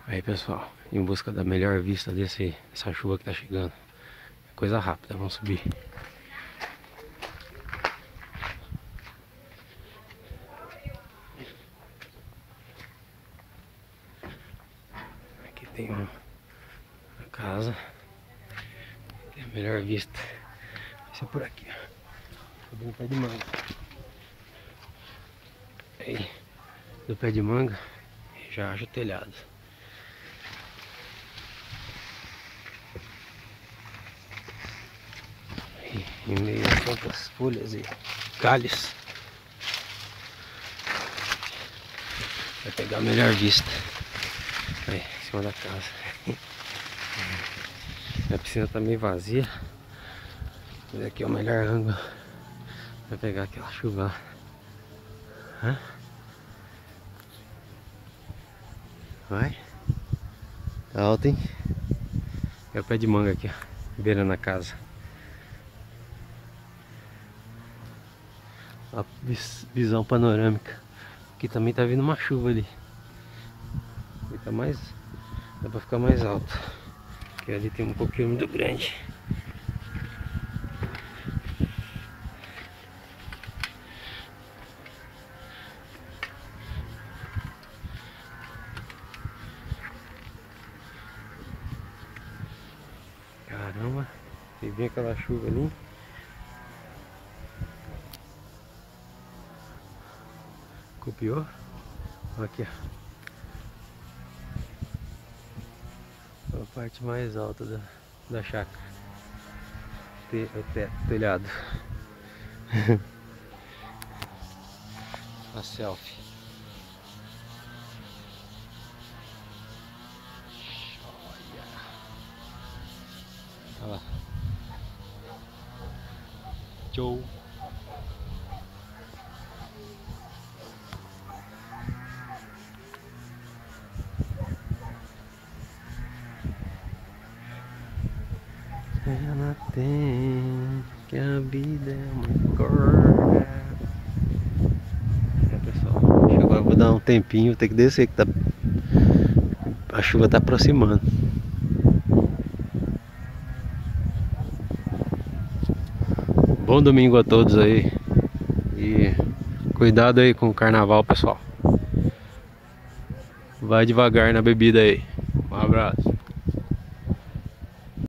Aí pessoal, em busca da melhor vista dessa chuva que tá chegando. Coisa rápida, vamos subir. Aqui tem uma casa. Tem a melhor vista. Esse é por aqui, ó. Subindo o pé de manga. Aí, do pé de manga, já acha o telhado. Aí, em meio a tantas folhas e galhos, vai pegar a melhor vista. Aí, em cima da casa. A piscina tá meio vazia. Mas aqui é o melhor ângulo. Vai pegar aquela chuva. Hã? Vai. Tá alto, hein? É o pé de manga aqui, ó, beirando a casa. A visão panorâmica. Aqui também tá vindo uma chuva ali. Fica mais... Dá pra ficar mais alto. Porque ali tem um pouquinho muito grande. Caramba, e vem aquela chuva ali. Copiou? Aqui, ó. A parte mais alta da chácara. O telhado. A selfie. Olha lá. Show. Ela tem que a vida é uma corda. É, pessoal, chegou, eu vou dar um tempinho, vou ter que descer que tá, a chuva tá aproximando. Bom domingo a todos aí. E cuidado aí com o carnaval, pessoal. Vai devagar na bebida aí. Um abraço.